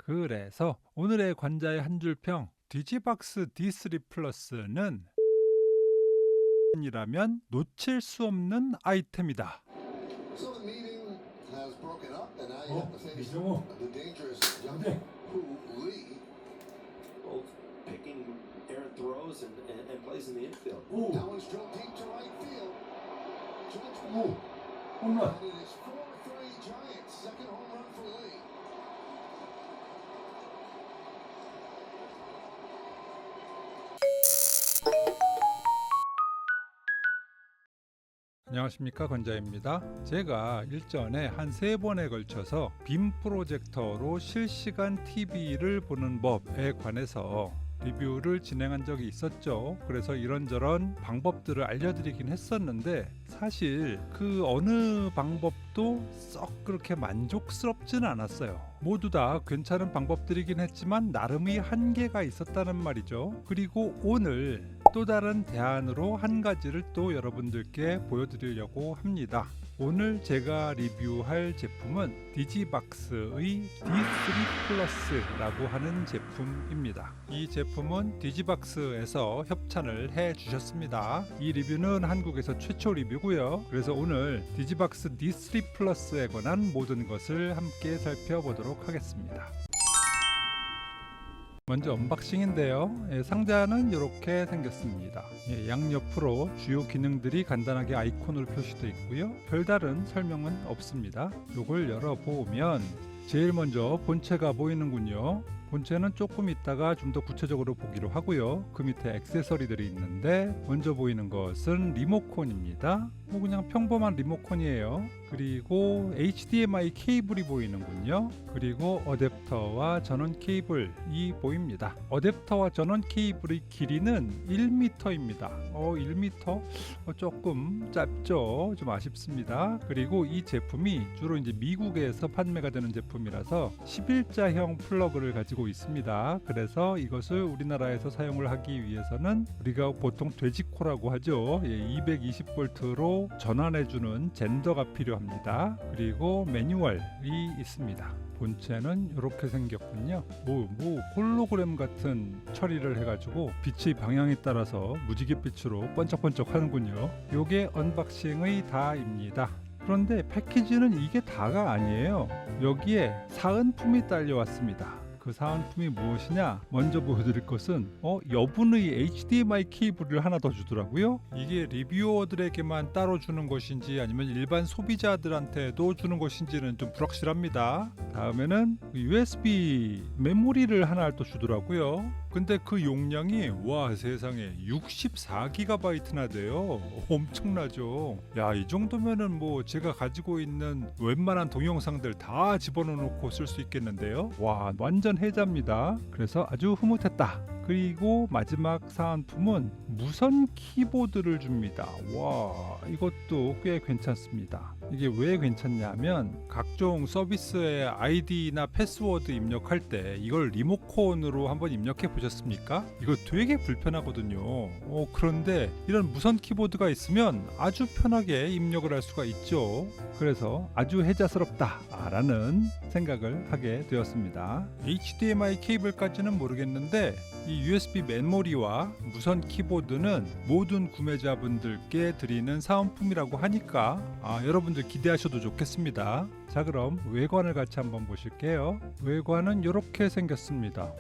그래서 오늘의 관자의 한 줄평, 디지박스 D3 플러스는 이라면 놓칠 수 없는 아이템이다. So the meeting has broken up, and now you Oh, have to face 미정호. the dangerous young 네. Hu Lee. Both picking errant throws and plays in the infield. 오, That one's drilled deep to right field. Judge 오, 홈런. and it is 4-3 Giants. Second home run for Lee. 안녕하십니까, 권자입니다. 제가 일전에 한 3번에 걸쳐서 빔 프로젝터로 실시간 TV를 보는 법에 관해서 리뷰를 진행한 적이 있었죠. 그래서 이런저런 방법들을 알려드리긴 했었는데 사실 그 어느 방법도 썩 그렇게 만족스럽진 않았어요. 모두 다 괜찮은 방법들이긴 했지만 나름의 한계가 있었다는 말이죠. 그리고 오늘 또 다른 대안으로 한 가지를 또 여러분들께 보여드리려고 합니다. 오늘 제가 리뷰할 제품은 디지박스의 D3 플러스라고 하는 제품입니다. 이 제품은 디지박스에서 협찬을 해 주셨습니다. 이 리뷰는 한국에서 최초 리뷰고요. 그래서 오늘 디지박스 D3 플러스에 관한 모든 것을 함께 살펴보도록 하겠습니다. 먼저 언박싱인데요. 상자는 이렇게 생겼습니다. 양옆으로 주요 기능들이 간단하게 아이콘으로 표시되어 있고요. 별다른 설명은 없습니다. 이걸 열어보면 제일 먼저 본체가 보이는군요. 본체는 조금 있다가 좀 더 구체적으로 보기로 하고요. 그 밑에 액세서리들이 있는데 먼저 보이는 것은 리모컨입니다. 뭐 그냥 평범한 리모컨이에요. 그리고 HDMI 케이블이 보이는군요. 그리고 어댑터와 전원 케이블이 보입니다. 어댑터와 전원 케이블의 길이는 1m입니다. 1m? 조금 짧죠. 좀 아쉽습니다. 그리고 이 제품이 주로 이제 미국에서 판매가 되는 제품이라서 11자형 플러그를 가지고 있습니다. 그래서 이것을 우리나라에서 사용을 하기 위해서는 우리가 보통 돼지코라고 하죠. 220V로 전환해주는 젠더가 필요합니다. 그리고 매뉴얼이 있습니다. 본체는 이렇게 생겼군요. 홀로그램 같은 처리를 해가지고 빛의 방향에 따라서 무지갯빛으로 번쩍번쩍 하는군요. 요게 언박싱의 다입니다. 그런데 패키지는 이게 다가 아니에요. 여기에 사은품이 딸려왔습니다. 그 사은품이 무엇이냐? 먼저 보여드릴 것은 여분의 HDMI 케이블을 하나 더 주더라고요. 이게 리뷰어들에게만 따로 주는 것인지 아니면 일반 소비자들한테도 주는 것인지는 좀 불확실합니다. 다음에는 USB 메모리를 하나 또 주더라고요. 근데 그 용량이 와 세상에 64GB나 돼요. 엄청나죠. 야, 이 정도면은 뭐 제가 가지고 있는 웬만한 동영상들 다 집어넣고 쓸 수 있겠는데요. 와, 완전 혜자입니다. 그래서 아주 흐뭇했다. 그리고 마지막 사은품은 무선 키보드를 줍니다. 와, 이것도 꽤 괜찮습니다. 이게 왜 괜찮냐면 각종 서비스의 아이디나 패스워드 입력할 때 이걸 리모컨으로 한번 입력해 보셨습니까? 이거 되게 불편하거든요. 그런데 이런 무선 키보드가 있으면 아주 편하게 입력을 할 수가 있죠. 그래서 아주 혜자스럽다 라는 생각을 하게 되었습니다. HDMI 케이블까지는 모르겠는데 이 USB 메모리와 무선 키보드는 모든 구매자분들께 드리는 사은품이라고 하니까 여러분들 기대하셔도 좋겠습니다. 자, 그럼 외관을 같이 한번 보실게요. 외관은 이렇게 생겼습니다.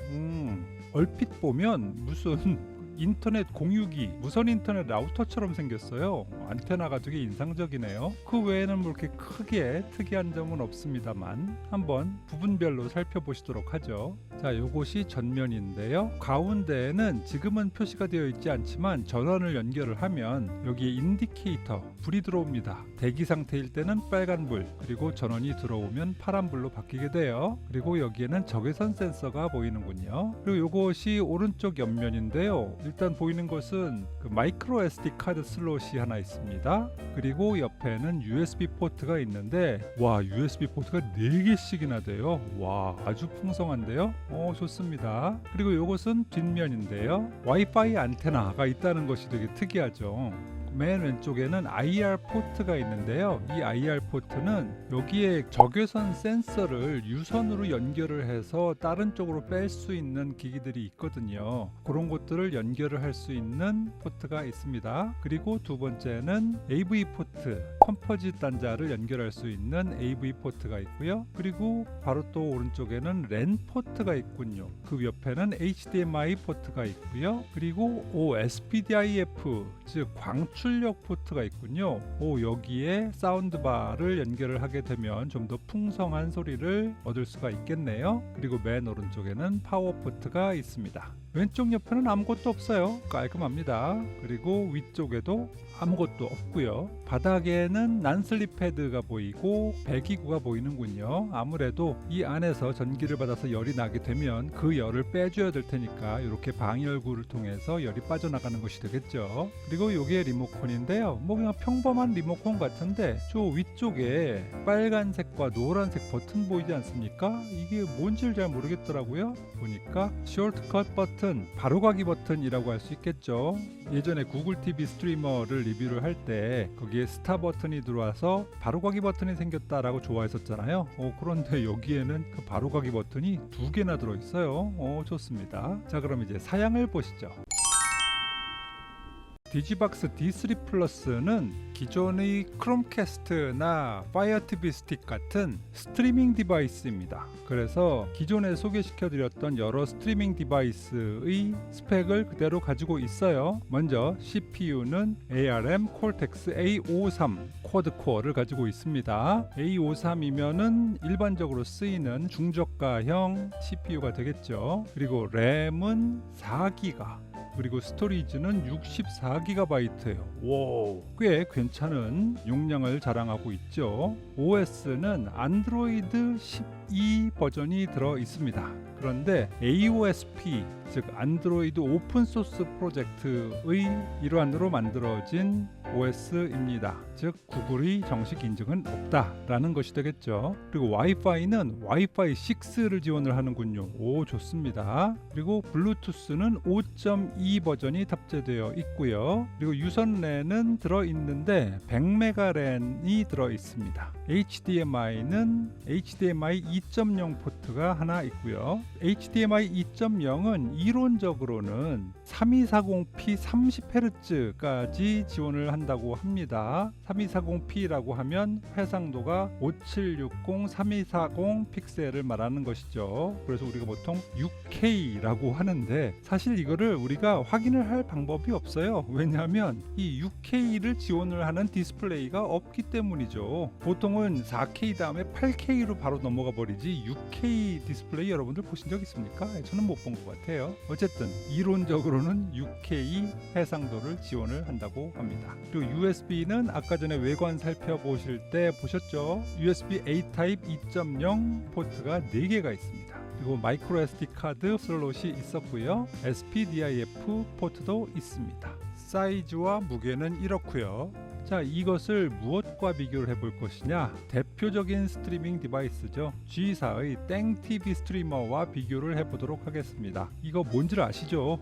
얼핏 보면 무슨 인터넷 공유기, 무선 인터넷 라우터처럼 생겼어요. 안테나가 되게 인상적이네요. 그 외에는 뭐 이렇게 크게 특이한 점은 없습니다만 한번 부분별로 살펴보시도록 하죠. 자, 요것이 전면인데요. 가운데에는 지금은 표시가 되어 있지 않지만 전원을 연결을 하면 여기에 인디케이터, 불이 들어옵니다. 대기 상태일 때는 빨간불, 그리고 전원이 들어오면 파란불로 바뀌게 돼요. 그리고 여기에는 적외선 센서가 보이는군요. 그리고 요것이 오른쪽 옆면인데요. 일단 보이는 것은 그 마이크로 SD 카드 슬롯이 하나 있습니다. 그리고 옆에는 USB 포트가 있는데 와, USB 포트가 4개씩이나 돼요. 와, 아주 풍성한데요. 좋습니다. 그리고 이것은 뒷면인데요. 와이파이 안테나가 있다는 것이 되게 특이하죠. 맨 왼쪽에는 IR 포트가 있는데요. 이 IR 포트는 여기에 적외선 센서를 유선으로 연결을 해서 다른 쪽으로 뺄 수 있는 기기들이 있거든요. 그런 것들을 연결을 할 수 있는 포트가 있습니다. 그리고 두 번째는 AV 포트, 컴포짓 단자를 연결할 수 있는 AV 포트가 있고요. 그리고 바로 또 오른쪽에는 랜 포트가 있군요. 그 옆에는 HDMI 포트가 있고요. 그리고 SPDIF, 즉 광출력 포트가 있군요. 여기에 사운드바를 연결을 하게 되면 좀 더 풍성한 소리를 얻을 수가 있겠네요. 그리고 맨 오른쪽에는 파워 포트가 있습니다. 왼쪽 옆에는 아무것도 없어요. 깔끔합니다. 그리고 위쪽에도 아무것도 없고요. 바닥에는 난슬립 패드가 보이고 배기구가 보이는군요. 아무래도 이 안에서 전기를 받아서 열이 나게 되면 그 열을 빼줘야 될 테니까 이렇게 방열구를 통해서 열이 빠져나가는 것이 되겠죠. 그리고 이게 리모컨인데요. 뭐 그냥 평범한 리모컨 같은데 저 위쪽에 빨간색과 노란색 버튼 보이지 않습니까? 이게 뭔지를 잘 모르겠더라고요. 보니까 쇼트컷 버튼, 바로가기 버튼이라고 할 수 있겠죠. 예전에 구글 TV 스트리머를 리뷰를 할 때 거기에 스타 버튼이 들어와서 바로가기 버튼이 생겼다라고 좋아했었잖아요. 그런데 여기에는 그 바로가기 버튼이 2개나 들어있어요. 좋습니다. 자, 그럼 이제 사양을 보시죠. 디지박스 D3 플러스는 기존의 크롬캐스트나 파이어TV 스틱 같은 스트리밍 디바이스입니다. 그래서 기존에 소개시켜드렸던 여러 스트리밍 디바이스의 스펙을 그대로 가지고 있어요. 먼저 CPU는 ARM Cortex A53 쿼드코어를 가지고 있습니다. A53이면은 일반적으로 쓰이는 중저가형 CPU가 되겠죠. 그리고 램은 4기가, 그리고 스토리지는 64GB예요. 오, 꽤 괜찮은 용량을 자랑하고 있죠. OS는 안드로이드 12 버전이 들어 있습니다. 그런데 AOSP, 즉 안드로이드 오픈소스 프로젝트의 일환으로 만들어진 OS입니다. 즉 구글의 정식 인증은 없다라는 것이 되겠죠. 그리고 와이파이는 와이파이 6를 지원을 하는군요. 오, 좋습니다. 그리고 블루투스는 5.2 버전이 탑재되어 있고요. 그리고 유선랜은 들어있는데 100메가랜이 들어있습니다. HDMI는 HDMI 2.0 포트가 하나 있고요. HDMI 2.0은 이론적으로는 3240p 30Hz까지 지원을 한다고 합니다. 3240p라고 하면 해상도가 5760 3240 픽셀을 말하는 것이죠. 그래서 우리가 보통 6K라고 하는데 사실 이거를 우리가 확인을 할 방법이 없어요. 왜냐하면 이 6K를 지원을 하는 디스플레이가 없기 때문이죠. 보통은 4K 다음에 8K로 바로 넘어가 버리지 6K 디스플레이 여러분들 보신 적 있습니까? 저는 못 본 것 같아요. 어쨌든 이론적으로는 6K 해상도를 지원을 한다고 합니다. 그리고 USB는 아까 전에 외관 살펴보실 때 보셨죠? USB A 타입 2.0 포트가 4개가 있습니다. 그리고 마이크로 SD 카드 슬롯이 있었고요. SPDIF 포트도 있습니다. 사이즈와 무게는 이렇고요. 자, 이것을 무엇과 비교를 해볼 것이냐? 대표적인 스트리밍 디바이스죠. G사의 땡TV 스트리머와 비교를 해보도록 하겠습니다. 이거 뭔지를 아시죠?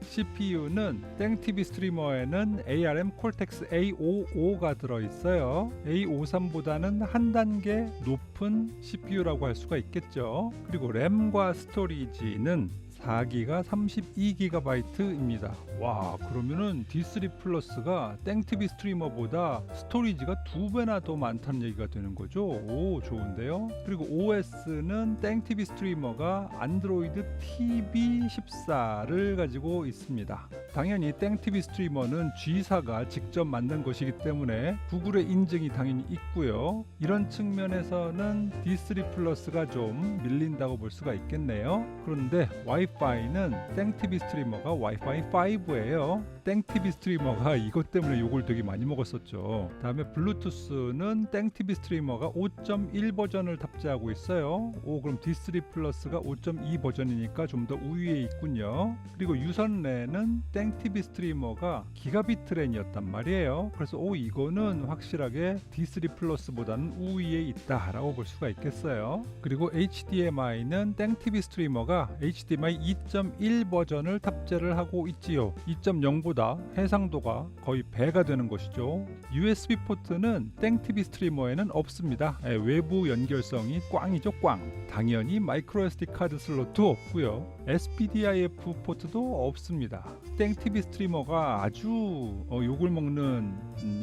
CPU는 땡TV 스트리머에는 ARM Cortex A55가 들어있어요. A53보다는 한 단계 높은 CPU라고 할 수가 있겠죠. 그리고 램과 스토리지는 4기가 32GB입니다. 와, 그러면은 D3 플러스가 땡TV 스트리머보다 스토리지가 2배나 더 많다는 얘기가 되는 거죠. 오, 좋은데요. 그리고 OS는 땡TV 스트리머가 안드로이드 TV 14를 가지고 있습니다. 당연히 땡TV 스트리머는 G사가 직접 만든 것이기 때문에 구글의 인증이 당연히 있고요. 이런 측면에서는 D3 플러스가 좀 밀린다고 볼 수가 있겠네요. 그런데 와이파이는 땡TV 스트리머가 와이파이 5예요. 땡TV 스트리머가 이것 때문에 욕을 되게 많이 먹었었죠. 다음에 블루투스는 땡TV 스트리머가 5.1 버전을 탑재하고 있어요. 그럼 D3 플러스가 5.2 버전이니까 좀 더 우위에 있군요. 그리고 유선랜은 땡TV 스트리머가 기가비트 랜이었단 말이에요. 그래서 이거는 확실하게 D3 플러스보다는 우위에 있다라고 볼 수가 있겠어요. 그리고 HDMI는 땡TV 스트리머가 HDMI 2.1 버전을 탑재를 하고 있지요. 2.0보다 해상도가 거의 배가 되는 것이죠. USB 포트는 땡TV 스트리머에는 없습니다. 외부 연결성이 꽝이죠, 꽝. 당연히 마이크로 SD 카드 슬롯도 없고요. SPDIF 포트도 없습니다. 땡TV 스트리머가 아주 욕을 먹는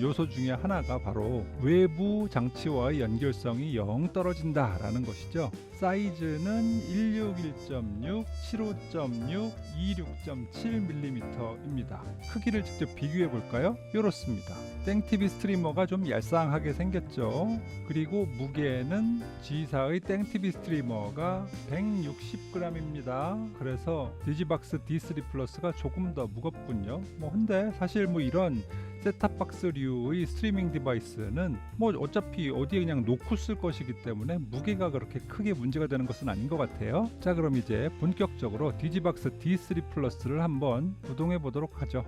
요소 중에 하나가 바로 외부 장치와의 연결성이 영 떨어진다라는 것이죠. 사이즈는 161.6, 75.6, 26.7mm입니다. 크기를 직접 비교해 볼까요? 이렇습니다. 땡TV 스트리머가 좀 얄쌍하게 생겼죠. 그리고 무게는 G사의 땡TV 스트리머가 160g입니다. 그래서 디지박스 D3 플러스가 조금 더 무겁군요. 근데 사실 이런 셋탑박스류의 스트리밍 디바이스는 어차피 어디에 그냥 놓고 쓸 것이기 때문에 무게가 그렇게 크게 문제가 되는 것은 아닌 것 같아요. 자, 그럼 이제 본격적으로 디지박스 D3 플러스를 한번 구동해 보도록 하죠.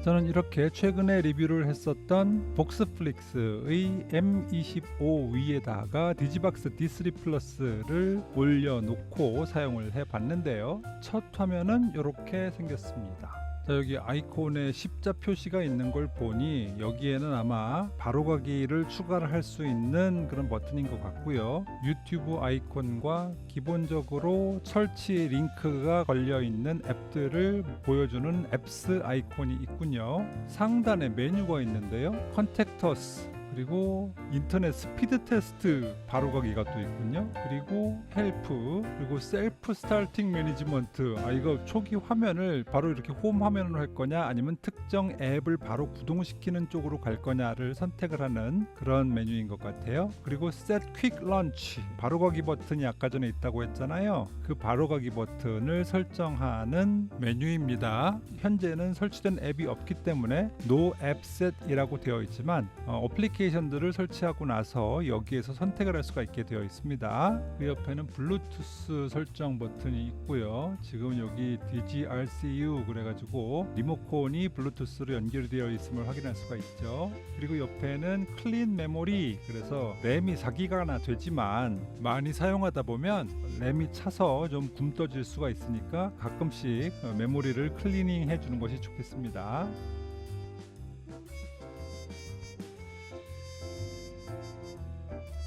저는 이렇게 최근에 리뷰를 했었던 복스플릭스의 M25 위에다가 디지박스 D3 플러스를 올려놓고 사용을 해봤는데요. 첫 화면은 이렇게 생겼습니다. 자, 여기 아이콘에 십자 표시가 있는 걸 보니 여기에는 아마 바로가기를 추가를 할 수 있는 그런 버튼인 것 같고요. 유튜브 아이콘과 기본적으로 설치 링크가 걸려 있는 앱들을 보여주는 앱스 아이콘이 있군요. 상단에 메뉴가 있는데요. 컨택터스, 그리고 인터넷 스피드 테스트 바로가기가 또 있군요. 그리고 헬프, 그리고 셀프 스타팅 매니지먼트. 이거 초기 화면을 바로 이렇게 홈 화면으로 할 거냐, 아니면 특정 앱을 바로 구동시키는 쪽으로 갈 거냐를 선택을 하는 그런 메뉴인 것 같아요. 그리고 Set Quick Launch, 바로가기 버튼이 아까 전에 있다고 했잖아요. 그 바로가기 버튼을 설정하는 메뉴입니다. 현재는 설치된 앱이 없기 때문에 No App Set이라고 되어 있지만 어플리케이션들을 설치하고 나서 여기에서 선택을 할 수가 있게 되어 있습니다. 그 옆에는 블루투스 설정 버튼이 있고요. 지금 여기 DGRCU 그래가지고 리모컨이 블루투스로 연결되어 있음을 확인할 수가 있죠. 그리고 옆에는 클린 메모리, 그래서 램이 4기가나 되지만 많이 사용하다 보면 램이 차서 좀 굼떠질 수가 있으니까 가끔씩 메모리를 클리닝 해주는 것이 좋겠습니다.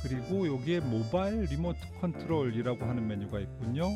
그리고 여기에 모바일 리모트 컨트롤이라고 하는 메뉴가 있군요.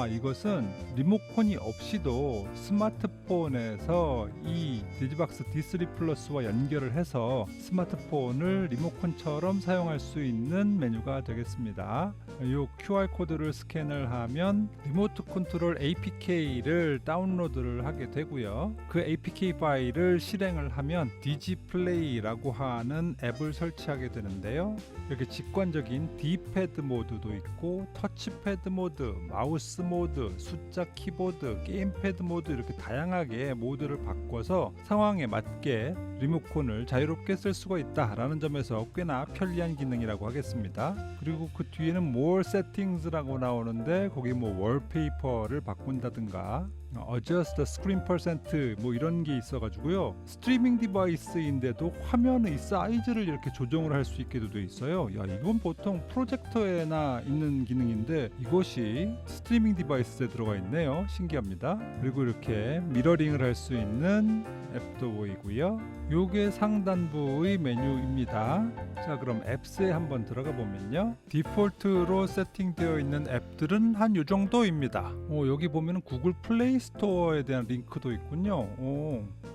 이것은 리모컨이 없이도 스마트폰에서 이 디지박스 D3 플러스와 연결을 해서 스마트폰을 리모컨처럼 사용할 수 있는 메뉴가 되겠습니다. 이 QR코드를 스캔을 하면 리모트 컨트롤 APK를 다운로드를 하게 되고요. 그 APK 파일을 실행을 하면 디지플레이라고 하는 앱을 설치하게 되는데요. 이렇게 직관적인 D패드 모드도 있고 터치패드 모드, 마우스 모드, 숫자 키보드, 게임패드 모드, 이렇게 다양하게 모드를 바꿔서 상황에 맞게 리모컨을 자유롭게 쓸 수가 있다라는 점에서 꽤나 편리한 기능이라고 하겠습니다. 그리고 그 뒤에는 More Settings라고 나오는데 거기 월페이퍼를 바꾼다든가 Adjust the Screen Percent 이런 게 있어가지고요. 스트리밍 디바이스인데도 화면의 사이즈를 이렇게 조정을 할 수 있게도 돼 있어요. 이건 보통 프로젝터에나 있는 기능인데 이것이 스트리밍 디바이스에 들어가 있네요. 신기합니다. 그리고 이렇게 미러링을 할 수 있는 앱도 보이고요. 요게 상단부의 메뉴입니다. 자, 그럼 앱스에 한번 들어가 보면요. 디폴트로 세팅되어 있는 앱들은 한 요 정도입니다. 여기 보면은 구글 플레이 스토어에 대한 링크도 있군요.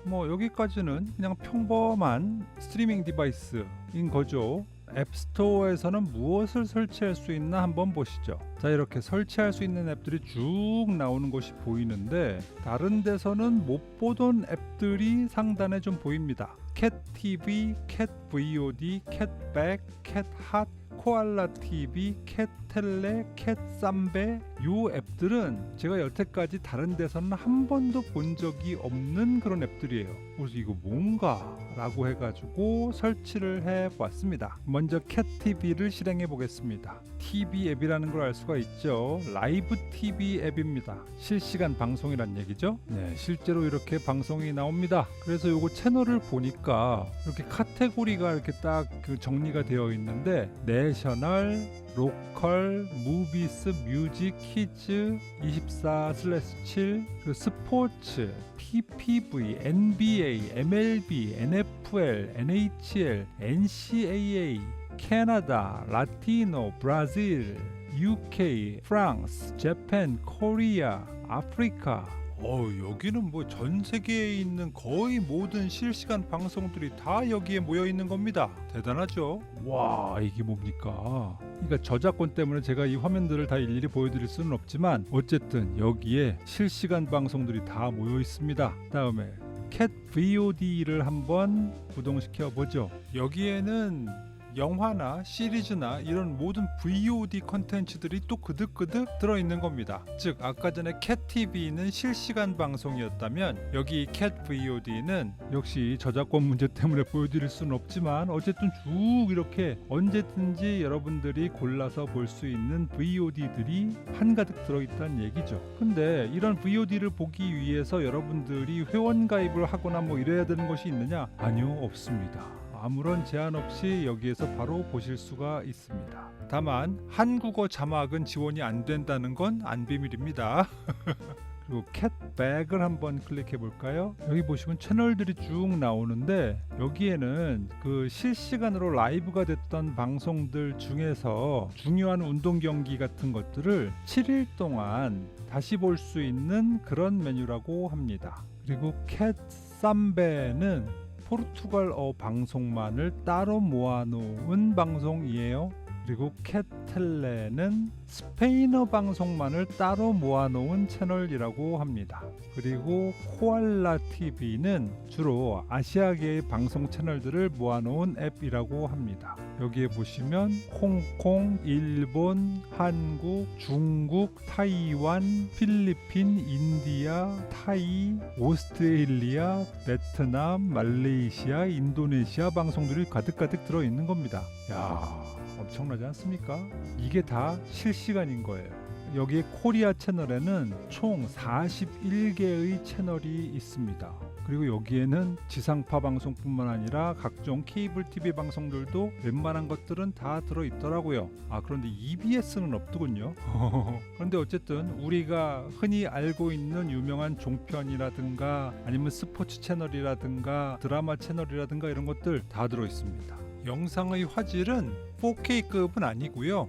여기까지는 그냥 평범한 스트리밍 디바이스인 거죠. 앱스토어에서는 무엇을 설치할 수 있나 한번 보시죠. 자, 이렇게 설치할 수 있는 앱들이 쭉 나오는 것이 보이는데 다른 데서는 못 보던 앱들이 상단에 좀 보입니다. 캣TV, 캣VOD, 캣백, 캣핫, 코알라 TV, 캣텔레, 캣쌈베 요 앱들은 제가 여태까지 다른 데서는 한 번도 본 적이 없는 그런 앱들이에요. 그래서 이거 뭔가 라고 해가지고 설치를 해봤습니다. 먼저 캣TV를 실행해 보겠습니다. TV 앱이라는 걸 알 수가 있죠. 라이브 TV 앱입니다. 실시간 방송이란 얘기죠. 네, 실제로 이렇게 방송이 나옵니다. 그래서 요거 채널을 보니까 이렇게 카테고리가 이렇게 딱 그 정리가 되어 있는데 내셔널, 로컬, 무비스, 뮤직, 키즈, 24/7, 그리고 스포츠, PPV, NBA, MLB, NFL, NHL, NCAA, 캐나다, 라티노, 브라질, UK, 프랑스, 재팬, 코리아, 아프리카. 여기는 뭐 전 세계에 있는 거의 모든 실시간 방송들이 다 여기에 모여 있는 겁니다. 대단하죠? 와, 이게 뭡니까? 그러니까 저작권 때문에 제가 이 화면들을 다 일일이 보여드릴 수는 없지만 어쨌든 여기에 실시간 방송들이 다 모여 있습니다. 다음에 캣 VOD를 한번 구동시켜 보죠. 여기에는 영화나 시리즈나 이런 모든 VOD 컨텐츠들이 또 그득그득 들어있는 겁니다. 즉 아까 전에 캣TV는 실시간 방송이었다면 여기 캣 VOD는 역시 저작권 문제 때문에 보여드릴 수는 없지만 어쨌든 쭉 이렇게 언제든지 여러분들이 골라서 볼 수 있는 VOD들이 한가득 들어있다는 얘기죠. 근데 이런 VOD를 보기 위해서 여러분들이 회원 가입을 하거나 뭐 이래야 되는 것이 있느냐? 아니요, 없습니다. 아무런 제한 없이 여기에서 바로 보실 수가 있습니다. 다만 한국어 자막은 지원이 안 된다는 건 안 비밀입니다. 그리고 캣백을 한번 클릭해 볼까요? 여기 보시면 채널들이 쭉 나오는데 여기에는 그 실시간으로 라이브가 됐던 방송들 중에서 중요한 운동 경기 같은 것들을 7일 동안 다시 볼 수 있는 그런 메뉴라고 합니다. 그리고 캣쌈베는 포르투갈어 방송만을 따로 모아놓은 방송이에요. 그리고 캣텔레는 스페인어 방송만을 따로 모아놓은 채널이라고 합니다. 그리고 코알라 TV는 주로 아시아계의 방송 채널들을 모아놓은 앱이라고 합니다. 여기에 보시면 홍콩, 일본, 한국, 중국, 타이완, 필리핀, 인디아, 타이, 오스트레일리아, 베트남, 말레이시아, 인도네시아 방송들이 가득가득 들어있는 겁니다. 야, 엄청나지 않습니까? 이게 다 실시간인 거예요. 여기에 코리아 채널에는 총 41개의 채널이 있습니다. 그리고 여기에는 지상파 방송뿐만 아니라 각종 케이블 TV 방송들도 웬만한 것들은 다 들어있더라고요. 그런데 EBS는 없더군요. 그런데 어쨌든 우리가 흔히 알고 있는 유명한 종편이라든가 아니면 스포츠 채널이라든가 드라마 채널이라든가 이런 것들 다 들어있습니다. 영상의 화질은 4K급은 아니고요.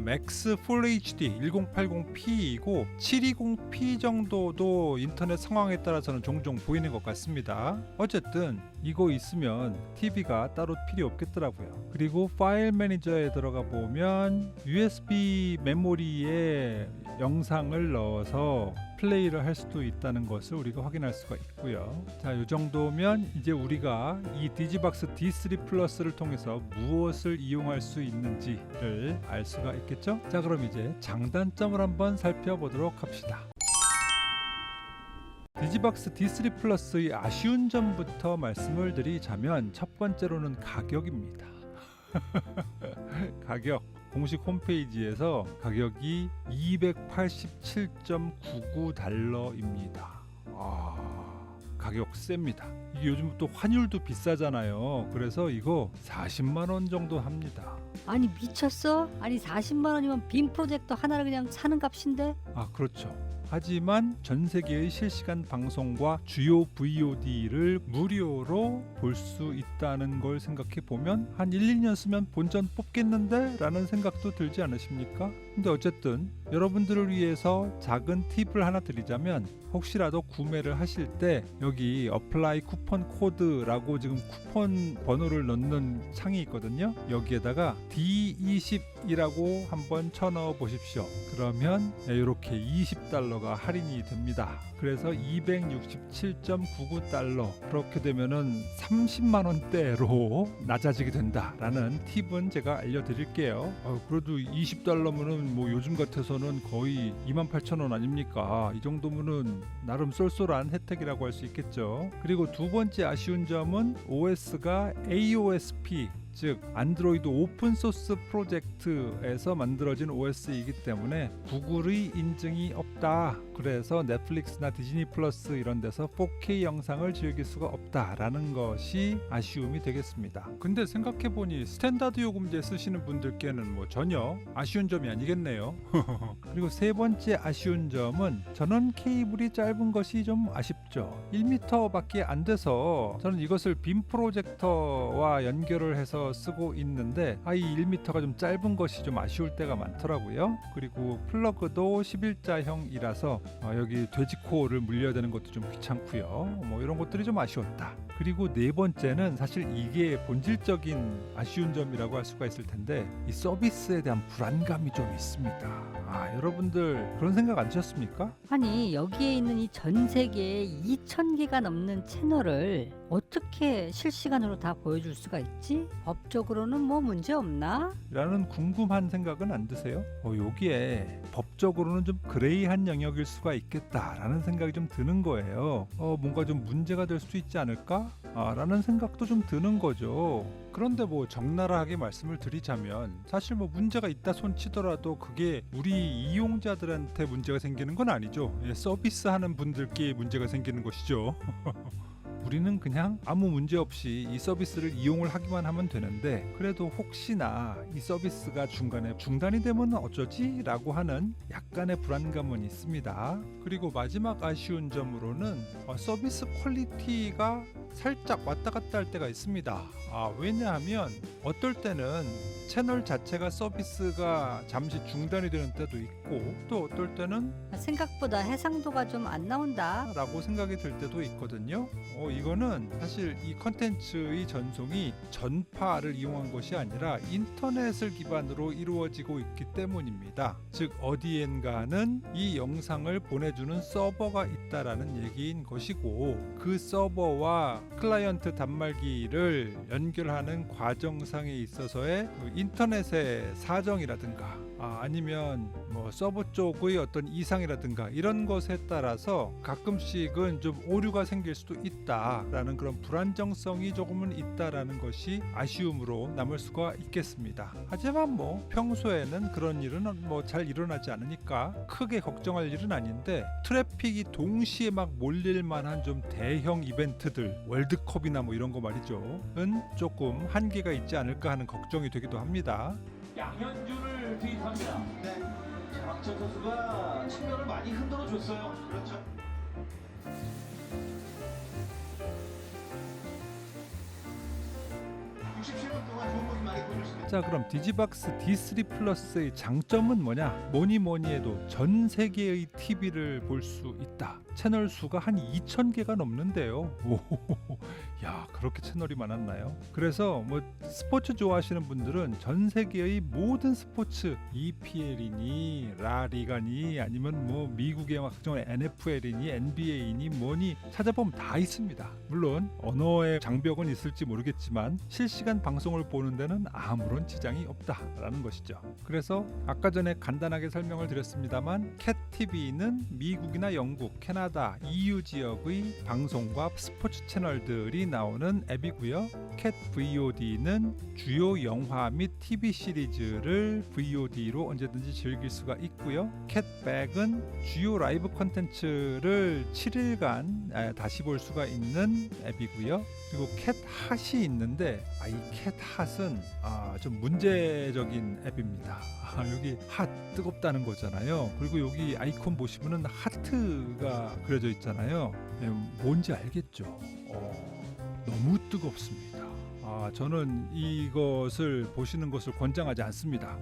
맥스 풀 HD 1080p이고 720p 정도도 인터넷 상황에 따라서는 종종 보이는 것 같습니다. 어쨌든 이거 있으면 TV가 따로 필요 없겠더라고요. 그리고 파일 매니저에 들어가 보면 USB 메모리에 영상을 넣어서 플레이를 할 수도 있다는 것을 우리가 확인할 수가 있고요. 자, 이 정도면 이제 우리가 이 디지박스 D3 플러스를 통해서 무엇을 이용할 수 있는지를 알 수가 있겠죠? 자, 그럼 이제 장단점을 한번 살펴보도록 합시다. 디지박스 D3 플러스의 아쉬운 점부터 말씀을 드리자면 첫 번째로는 가격입니다. 가격. 공식 홈페이지에서 가격이 $287.99입니다. 가격 셉니다. 이게 요즘 또 환율도 비싸잖아요. 그래서 이거 40만 원 정도 합니다. 아니 미쳤어? 아니 40만 원이면 빔 프로젝터 하나를 그냥 사는 값인데? 그렇죠. 하지만 전 세계의 실시간 방송과 주요 VOD를 무료로 볼 수 있다는 걸 생각해 보면 한 1, 2년 쓰면 본전 뽑겠는데? 라는 생각도 들지 않으십니까? 근데 어쨌든 여러분들을 위해서 작은 팁을 하나 드리자면 혹시라도 구매를 하실 때 여기 어플라이 쿠폰 코드라고 지금 쿠폰 번호를 넣는 창이 있거든요. 여기에다가 D20이라고 한번 쳐넣어 보십시오. 그러면 이렇게 $20가 $100가 할인이 됩니다. 그래서 267.99달러, 그렇게 되면은 30만 원대로 낮아지게 된다라는 팁은 제가 알려드릴게요. 그래도 $20면은 뭐 요즘 같아서는 거의 28,000원 아닙니까? 이 정도면은 나름 쏠쏠한 혜택이라고 할 수 있겠죠. 그리고 두 번째 아쉬운 점은 OS가 AOSP, 즉 안드로이드 오픈소스 프로젝트에서 만들어진 OS이기 때문에 구글의 인증이 없다. 그래서 넷플릭스나 디즈니 플러스 이런 데서 4K 영상을 즐길 수가 없다라는 것이 아쉬움이 되겠습니다. 근데 생각해보니 스탠다드 요금제 쓰시는 분들께는 뭐 전혀 아쉬운 점이 아니겠네요. 그리고 세 번째 아쉬운 점은 전원 케이블이 짧은 것이 좀 아쉽죠. 1m밖에 안 돼서 저는 이것을 빔 프로젝터와 연결을 해서 쓰고 있는데 이 1m가 좀 짧은 것이 좀 아쉬울 때가 많더라고요. 그리고 플러그도 11자형이라서 여기 돼지코어를 물려야 되는 것도 좀 귀찮고요. 뭐 이런 것들이 좀 아쉬웠다. 그리고 네 번째는 사실 이게 본질적인 아쉬운 점이라고 할 수가 있을 텐데 이 서비스에 대한 불안감이 좀 있습니다. 여러분들 그런 생각 안 드셨습니까? 아니 여기에 있는 이 전 세계에 2,000개가 넘는 채널을 어떻게 실시간으로 다 보여줄 수가 있지? 법적으로는 뭐 문제 없나? 라는 궁금한 생각은 안 드세요? 여기에 법적으로는 좀 그레이한 영역일 수가 있겠다라는 생각이 좀 드는 거예요. 뭔가 좀 문제가 될 수 있지 않을까? 라는 생각도 좀 드는 거죠. 그런데 뭐 적나라하게 말씀을 드리자면 사실 뭐 문제가 있다 손치더라도 그게 우리 이용자들한테 문제가 생기는 건 아니죠. 서비스하는 분들께 문제가 생기는 것이죠. 우리는 그냥 아무 문제 없이 이 서비스를 이용을 하기만 하면 되는데 그래도 혹시나 이 서비스가 중간에 중단이 되면 어쩌지? 라고 하는 약간의 불안감은 있습니다. 그리고 마지막 아쉬운 점으로는 서비스 퀄리티가 살짝 왔다 갔다 할 때가 있습니다. 왜냐하면 어떨 때는 채널 자체가 서비스가 잠시 중단이 되는 때도 있고 또 어떨 때는 생각보다 해상도가 좀 안 나온다. 라고 생각이 들 때도 있거든요. 이거는 사실 이 컨텐츠의 전송이 전파를 이용한 것이 아니라 인터넷을 기반으로 이루어지고 있기 때문입니다. 즉 어디엔가는 이 영상을 보내주는 서버가 있다라는 얘기인 것이고 그 서버와 클라이언트 단말기를 연결하는 과정상에 있어서의 그 인터넷의 사정이라든가 아니면 뭐 서버 쪽의 어떤 이상이라든가 이런 것에 따라서 가끔씩은 좀 오류가 생길 수도 있다라는 그런 불안정성이 조금은 있다라는 것이 아쉬움으로 남을 수가 있겠습니다. 하지만 뭐 평소에는 그런 일은 뭐 잘 일어나지 않으니까 크게 걱정할 일은 아닌데 트래픽이 동시에 막 몰릴 만한 좀 대형 이벤트들 월드컵이나 뭐 이런 거 말이죠.은 조금 한계가 있지 않을까 하는 걱정이 되기도 합니다. 양현준을 투입합니다. 네. 박찬 선수가 측면을 많이 흔들어 줬어요. 그렇죠. 자 그럼 디지박스 D3 플러스의 장점은 뭐냐? 뭐니 해도 전 세계의 TV를 볼 수 있다. 채널 수가 한 2,000개가 넘는데요. 야 그렇게 채널이 많았나요? 그래서 뭐 스포츠 좋아하시는 분들은 전 세계의 모든 스포츠 EPL이니 라리가니 아니면 뭐 미국의 각종 NFL이니 NBA니 뭐니 찾아보면 다 있습니다. 물론 언어의 장벽은 있을지 모르겠지만 실시간 방송을 보는 데는 아무런 지장이 없다라는 것이죠. 그래서 아까 전에 간단하게 설명을 드렸습니다만 캣TV는 미국이나 영국, 캐나다, EU 지역의 방송과 스포츠 채널들이 나오는 앱이고요. 캣VOD는 주요 영화 및 TV 시리즈를 VOD로 언제든지 즐길 수가 있고요. 캣백은 주요 라이브 콘텐츠를 7일간 다시 볼 수가 있는 앱이고요. 그리고 캣핫이 있는데 이 캣핫은 좀 문제적인 앱입니다. 여기 핫 뜨겁다는 거잖아요. 그리고 여기 아이콘 보시면은 하트가 그려져 있잖아요. 뭔지 알겠죠? 너무 뜨겁습니다. 저는 이것을 보시는 것을 권장하지 않습니다.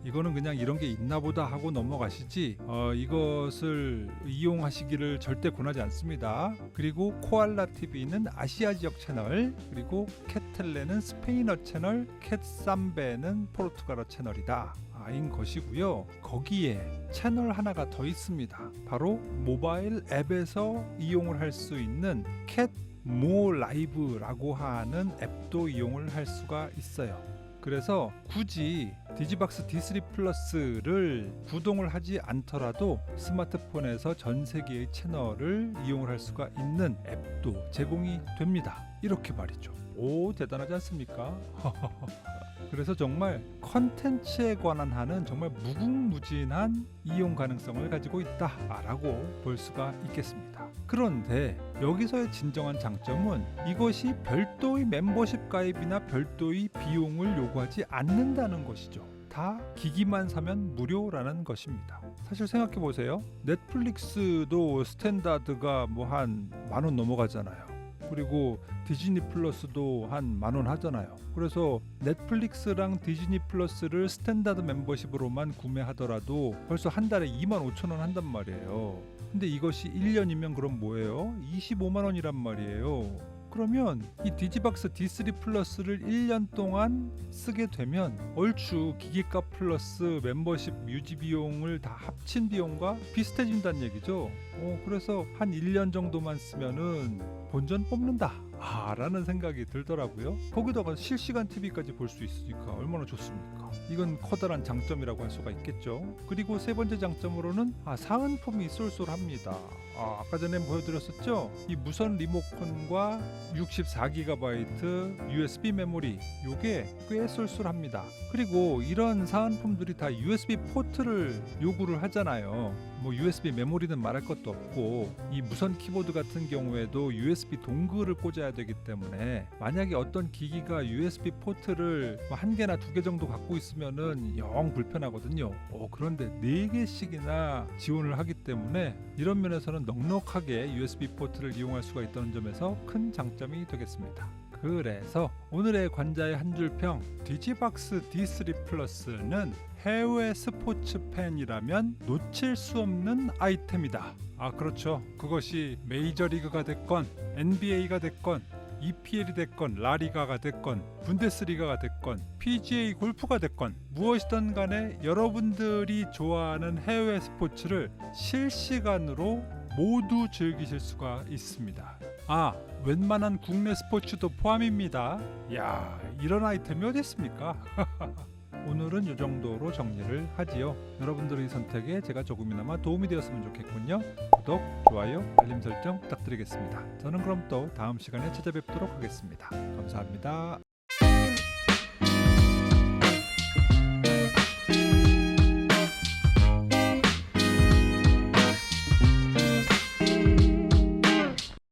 이거는 그냥 이런 게 있나 보다 하고 넘어가시지 이것을 이용하시기를 절대 권하지 않습니다. 그리고 코알라 TV는 아시아 지역 채널, 그리고 캣텔레는 스페인어 채널, 캣삼베는 포르투갈어 채널이다. 인 것이고요. 거기에 채널 하나가 더 있습니다. 바로 모바일 앱에서 이용을 할 수 있는 캣 모 라이브라고 하는 앱도 이용을 할 수가 있어요. 그래서 굳이 디지박스 D3 플러스를 구동을 하지 않더라도 스마트폰에서 전 세계의 채널을 이용을 할 수가 있는 앱도 제공이 됩니다. 이렇게 말이죠. 오, 대단하지 않습니까? 그래서 정말 컨텐츠에 관한 한은 정말 무궁무진한 이용 가능성을 가지고 있다라고 볼 수가 있겠습니다. 그런데 여기서의 진정한 장점은 이것이 별도의 멤버십 가입이나 별도의 비용을 요구하지 않는다는 것이죠. 다 기기만 사면 무료라는 것입니다. 사실 생각해 보세요. 넷플릭스도 스탠다드가 뭐 한 10,000원 넘어가잖아요. 그리고 디즈니 플러스도 한 10,000원 하잖아요. 그래서 넷플릭스랑 디즈니 플러스를 스탠다드 멤버십으로만 구매하더라도 벌써 한 달에 25,000원 한단 말이에요. 근데 이것이 1년이면 그럼 뭐예요? 25만 원이란 말이에요. 그러면 이 디지박스 D3 플러스를 1년 동안 쓰게 되면 얼추 기기값 플러스 멤버십 유지 비용을 다 합친 비용과 비슷해진다는 얘기죠. 그래서 한 1년 정도만 쓰면은 본전 뽑는다 라는 생각이 들더라고요. 거기다가 실시간 TV까지 볼 수 있으니까 얼마나 좋습니까? 이건 커다란 장점이라고 할 수가 있겠죠. 그리고 세 번째 장점으로는 사은품이 쏠쏠합니다. 아까 전에 보여드렸었죠. 이 무선 리모컨과 64GB USB 메모리, 요게 꽤 쏠쏠합니다. 그리고 이런 사은품들이 다 USB 포트를 요구를 하잖아요. 뭐 USB 메모리는 말할 것도 없고, 이 무선 키보드 같은 경우에도 USB 동글을 꽂아야 되기 때문에 만약에 어떤 기기가 USB 포트를 한 개나 두 개 정도 갖고 있으면은 영 불편하거든요. 그런데 4개씩이나 지원을 하기 때문에 이런 면에서는 넉넉하게 USB 포트를 이용할 수가 있다는 점에서 큰 장점이 되겠습니다. 그래서 오늘의 관자의 한 줄평, 디지박스 D3 플러스는 해외 스포츠 팬이라면 놓칠 수 없는 아이템이다. 그렇죠. 그것이 메이저리그가 됐건 NBA가 됐건 EPL이 됐건 라리가가 됐건 분데스리가가 됐건 PGA 골프가 됐건 무엇이든 간에 여러분들이 좋아하는 해외 스포츠를 실시간으로 모두 즐기실 수가 있습니다. 웬만한 국내 스포츠도 포함입니다. 이런 아이템이 어디 있습니까? 오늘은 이 정도로 정리를 하지요. 여러분들의 선택에 제가 조금이나마 도움이 되었으면 좋겠군요. 구독, 좋아요, 알림 설정 부탁드리겠습니다. 저는 그럼 또 다음 시간에 찾아뵙도록 하겠습니다. 감사합니다.